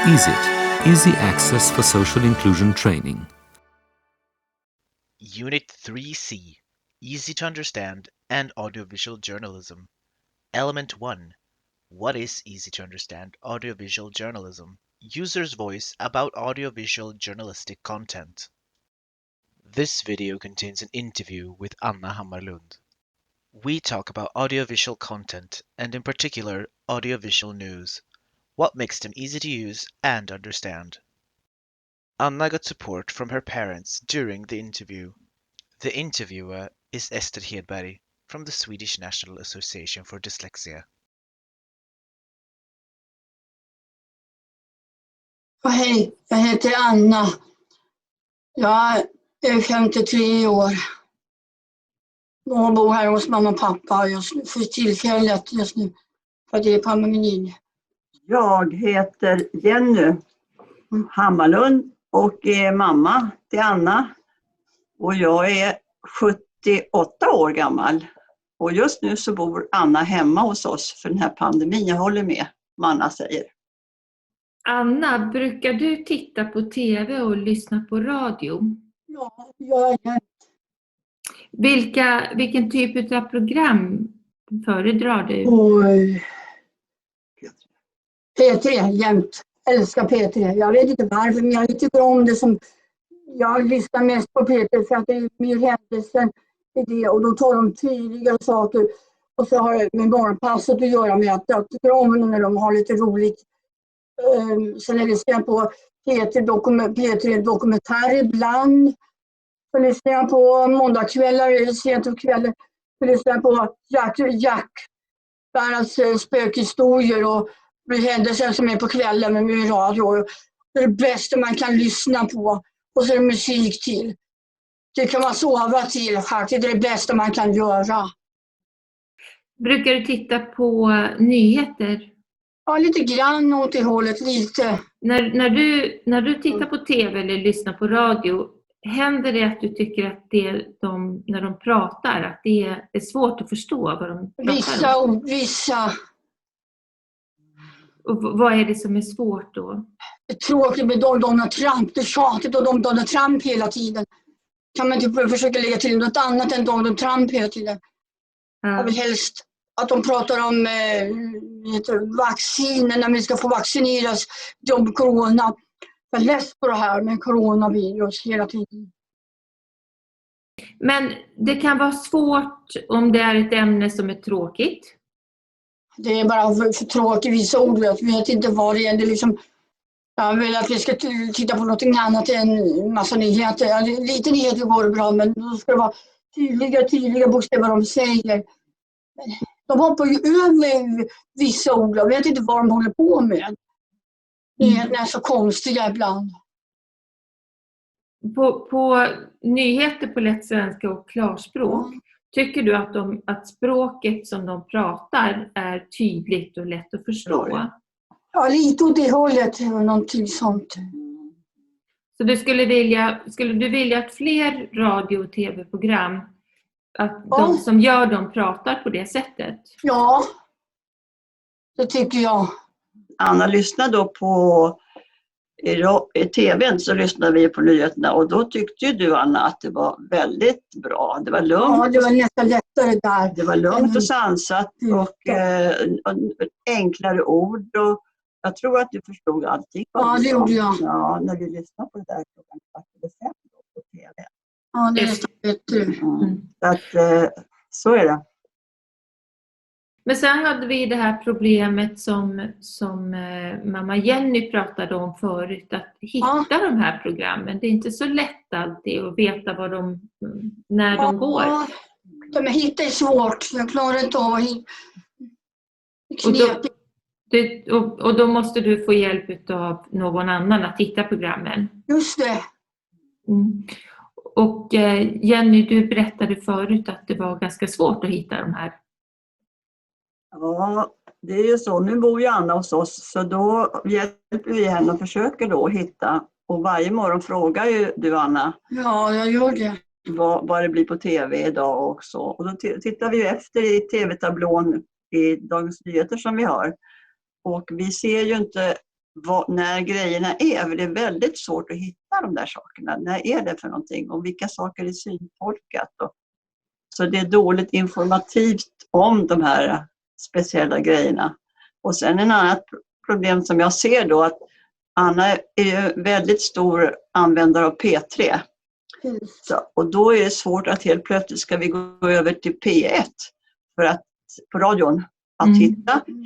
EASIT, Easy Access for Social Inclusion Training. Unit 3C, Easy to Understand and Audiovisual Journalism. Element 1, What is easy to understand audiovisual journalism? User's voice about audiovisual journalistic content. This video contains an interview with Anna Hammarlund. We talk about audiovisual content and in particular audiovisual news. What makes them easy to use and understand? Anna got support from her parents during the interview. The interviewer is Ester Hedberg from the Swedish National Association for Dyslexia. Hej, jag heter Anna. Jag är 53 år. Jag bor här hos mamma och pappa just nu, för tillfället just nu, för det är pandemin. Jag heter Jenny Hammarlund och är mamma till Anna. Och jag är 78 år gammal. Och just nu så bor Anna hemma hos oss för den här pandemin. Jag håller med vad Anna säger. Anna, brukar du titta på tv och lyssna på radio? Ja, jag är. Vilken typ av program föredrar du? Oj. P3, jämt. Älskar P3. Jag vet inte varför, men jag tycker om det som... Jag lyssnar mest på P3 för att det är mer händelser i det. Och då tar de tydliga saker. Och så har det med morgonpasset att göra med att jag tycker om när de har lite roligt. Sen lyssnar jag på P3 dokumentär ibland. Så lyssnar jag på måndagskvällar, sent på kvällen. Så lyssnar jag på Jack. Deras spökhistorier och händelser som är på kvällen med radio. Det är det bästa man kan lyssna på. Och så är det musik till. Det kan man sova till faktiskt. Det är det bästa man kan göra. Brukar du titta på nyheter? Ja, lite grann åt det hållet, lite. När du tittar på tv eller lyssnar på radio, händer det att du tycker att när de pratar, att det är svårt att förstå vad de pratar om? Vissa. Och vad är det som är svårt då? Det är tråkigt med Donald Trump. Det är tjatigt och Donald Trump hela tiden. Kan man inte försöka lägga till något annat än Donald Trump hela tiden? Jag vill helst att de pratar om vacciner, när vi ska få vaccineras om corona. Jag är less på det här med coronavirus hela tiden. Men det kan vara svårt om det är ett ämne som är tråkigt. Det är bara för tråkigt, vissa ord. Jag vet inte vad det är. Det är liksom, jag vill att vi ska titta på något annat än massa nyheter. Lite nyheter går bra, men då ska det vara tydliga bokstäver de säger. De hoppar ju över vissa ord. Jag vet inte vad de håller på med. Det är så konstiga ibland. På nyheter på lätt svenska och klarspråk, tycker du att språket som de pratar är tydligt och lätt att förstå? Ja, lite åt det hållet. Någonting sånt. Så skulle du vilja att fler radio- och tv-program, att de som gör dem pratar på det sättet? Ja, det tycker jag. Anna lyssnade då på i tvn, så lyssnade vi på nyheterna och då tyckte ju du, Anna, att det var väldigt bra. Det var lugnt. Ja, det var nästan lättare där. Det var lugnt och sansat och enklare ord, och jag tror att du förstod allting. Ja, det gjorde jag. Ja, när vi lyssnade på det där klockan 4:45 på tv. Ja, det är så bättre. Så att, så är det. Men sen hade vi det här problemet som mamma Jenny pratade om förut, att hitta de här programmen. Det är inte så lätt alltid att veta när de går. De hittar är svårt. Jag klarar inte av att och då måste du få hjälp av någon annan att hitta programmen. Just det. Och Jenny, du berättade förut att det var ganska svårt att hitta de här. Ja, det är ju så. Nu bor ju Anna hos oss, så då hjälper vi henne och försöker då hitta. Och varje morgon frågar ju du, Anna. Ja, jag gör det. vad det blir på tv idag också. Och då tittar vi ju efter i tv-tablån i Dagens Nyheter som vi har. Och vi ser ju inte när grejerna är, för det är väldigt svårt att hitta de där sakerna. När är det för någonting och vilka saker är syntolkat? Så det är dåligt informativt om de här speciella grejerna. Och sen en annat problem som jag ser då, att Anna är ju väldigt stor användare av P3. Och då är det svårt att helt plötsligt ska vi gå över till P1 för att, på radion. Att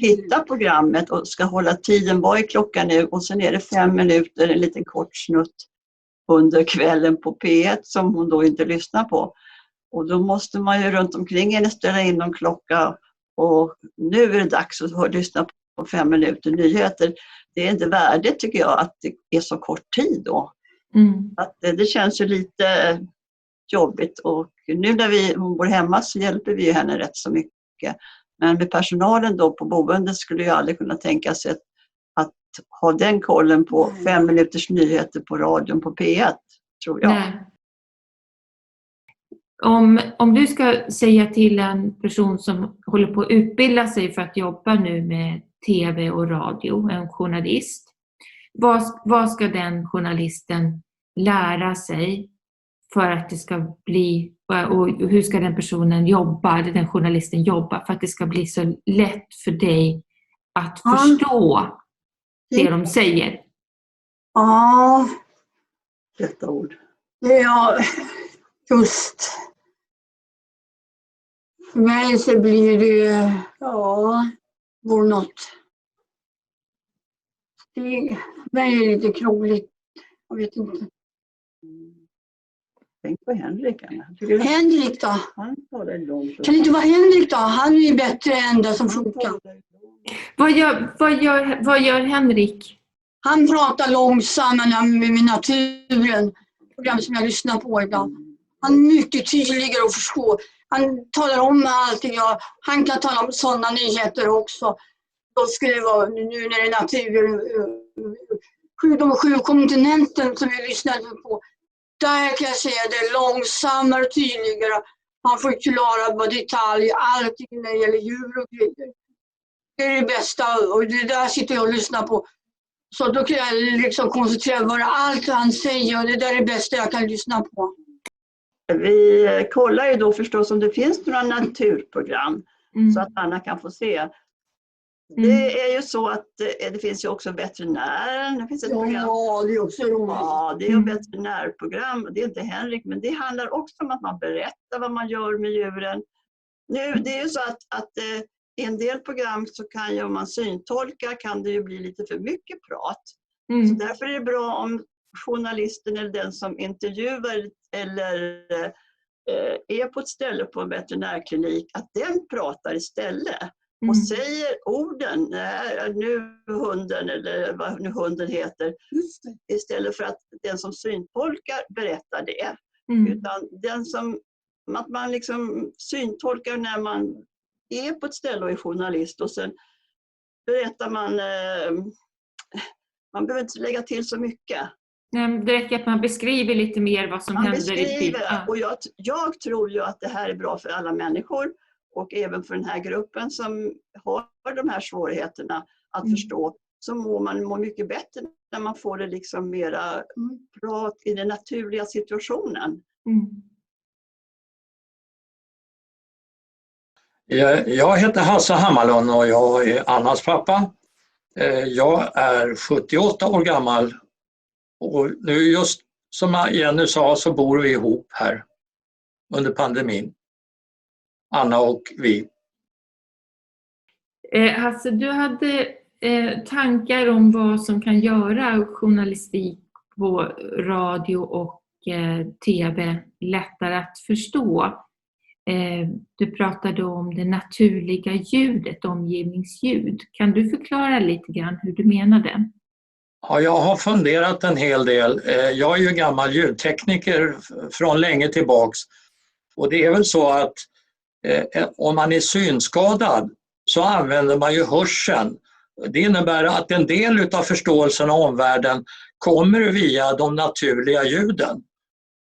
hitta programmet och ska hålla tiden. Vad är klockan nu? Och sen är det 5 minuter, en liten kort snutt under kvällen på P1 som hon då inte lyssnar på. Och då måste man ju runt omkring henne ställa in en klocka. Och nu är det dags att lyssna på 5 minuter nyheter. Det är inte värdigt tycker jag att det är så kort tid då. Att det känns ju lite jobbigt. Och nu när hon bor hemma så hjälper vi henne rätt så mycket. Men med personalen då på boendet skulle jag aldrig kunna tänka sig att ha den kollen på 5 minuters nyheter på radion på P1, tror jag. Nej. Om du ska säga till en person som håller på att utbilda sig för att jobba nu med tv och radio, en journalist, vad ska den journalisten lära sig för att det ska bli, och hur ska den personen jobba, eller den journalisten jobba för att det ska bli så lätt för dig att förstå det de säger? Ja. Detta ord. Ja, just. För mig så blir det, vore något. Det är lite krångligt. Jag vet inte. Tänk på Henrik. Henrik då? Han talar långt. Kan det inte vara Henrik då? Han är ju bättre än det som funkar. Vad gör Henrik? Han pratar långsammare med naturen. Program som jag lyssnar på ibland. Han är mycket tydligare att förstå. Han talar om allting. Han kan tala om sådana nyheter också. Då skulle det vara nu när det är naturen. De 7 kontinenten som vi lyssnade på. Där kan jag säga det är långsammare och tydligare. Man får klara detalj, allting när det gäller djur och grejer. Det är det bästa och det där sitter jag och lyssnar på. Så då kan jag liksom koncentrera på allt han säger och det där är det bästa jag kan lyssna på. Vi kollar ju då förstås om det finns några naturprogram så att Anna kan få se. Det är ju så att det finns ju också veterinären. Det finns ett program. Ja, det är också roligt. Ja, det är ett veterinärprogram. Det är inte Henrik, men det handlar också om att man berättar vad man gör med djuren. Nu, det är ju så att i en del program så kan ju, om man syntolkar, kan det ju bli lite för mycket prat. Så därför är det bra om journalisten eller den som intervjuar eller är på ett ställe på en veterinärklinik, att den pratar istället. Och säger orden, nu hunden eller vad nu hunden heter, istället för att den som syntolkar berättar det. Utan den som, att man liksom syntolkar när man är på ett ställe och är journalist och sen berättar man behöver inte lägga till så mycket. Nej, det räcker att man beskriver lite mer vad som händer i tiden. Och jag tror ju att det här är bra för alla människor. Och även för den här gruppen som har de här svårigheterna att förstå, så mår man mycket bättre när man får det liksom mera prat i den naturliga situationen. Jag heter Hasse Hammarlund och jag är Annas pappa. Jag är 78 år gammal och nu just som Jenny sa så bor vi ihop här under pandemin. Anna och vi. Hasse, du hade tankar om vad som kan göra journalistik på radio och tv lättare att förstå. Du pratade om det naturliga ljudet, omgivningsljud. Kan du förklara lite grann hur du menade? Ja, jag har funderat en hel del. Jag är ju gammal ljudtekniker från länge tillbaks. Och det är väl så att om man är synskadad så använder man ju hörseln. Det innebär att en del av förståelsen av omvärlden kommer via de naturliga ljuden.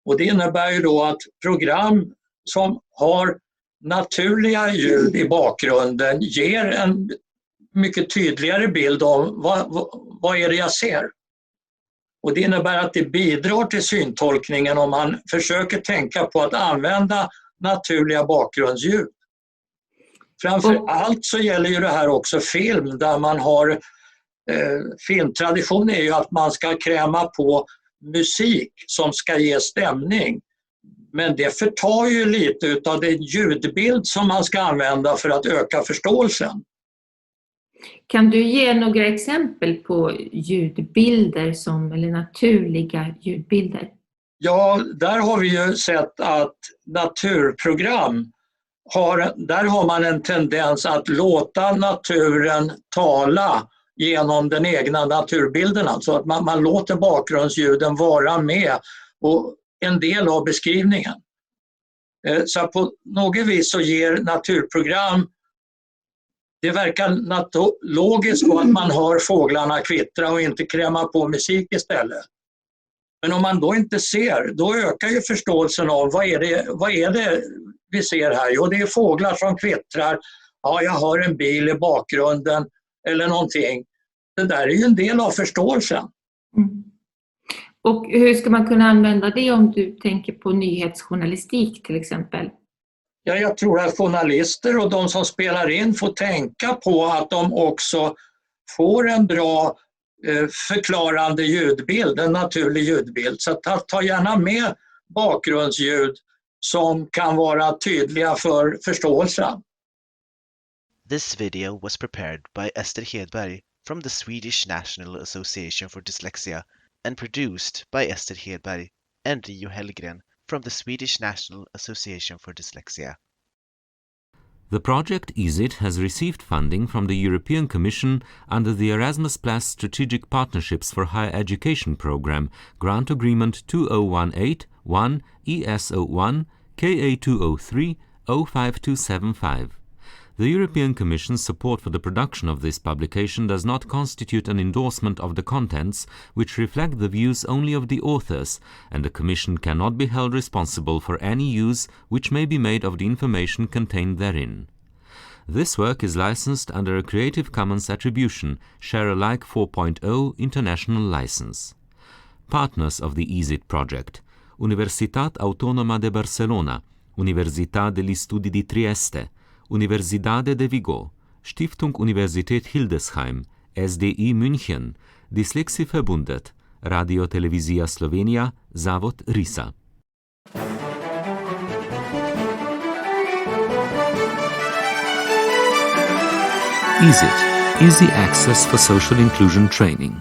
Och det innebär ju då att program som har naturliga ljud i bakgrunden ger en mycket tydligare bild av vad är det jag ser. Och det innebär att det bidrar till syntolkningen om man försöker tänka på att använda naturliga bakgrundsljud. Framför allt så gäller ju det här också film där man har filmtradition är ju att man ska kräma på musik som ska ge stämning. Men det förtar ju lite utav den ljudbild som man ska använda för att öka förståelsen. Kan du ge några exempel på ljudbilder eller naturliga ljudbilder? Ja, där har vi ju sett att naturprogram där har man en tendens att låta naturen tala genom den egna naturbilden. Alltså att man låter bakgrundsljuden vara med och en del av beskrivningen. Så på något vis så ger naturprogram, det verkar logiskt att man hör fåglarna kvittra och inte kräma på musik istället. Men om man då inte ser, då ökar ju förståelsen av vad är det vi ser här? Jo, det är fåglar som kvittrar. Ja, jag hör en bil i bakgrunden eller någonting. Det där är ju en del av förståelsen. Mm. Och hur ska man kunna använda det om du tänker på nyhetsjournalistik till exempel? Ja, jag tror att journalister och de som spelar in får tänka på att de också får en bra förklarande ljudbild, en naturlig ljudbild. Så ta gärna med bakgrundsljud som kan vara tydliga för förståelsen. This video was prepared by Esther Hedberg from the Swedish National Association for Dyslexia and produced by Esther Hedberg and Rio Hellgren from the Swedish National Association for Dyslexia. The project EASIT has received funding from the European Commission under the Erasmus Plus Strategic Partnerships for Higher Education Programme, Grant Agreement 2018-1 ES01 KA203 05275. The European Commission's support for the production of this publication does not constitute an endorsement of the contents, which reflect the views only of the authors, and the Commission cannot be held responsible for any use which may be made of the information contained therein. This work is licensed under a Creative Commons Attribution, Share Alike 4.0 International License. Partners of the EASIT project: Universitat Autónoma de Barcelona, Universitat degli Studi di Trieste, Universidade de Vigo, Stiftung Universität Hildesheim, SDI München, Dyslexieverbundet, Radio Televizija Slovenija, Zavod RISA. EASIT, Easy Access for Social Inclusion Training.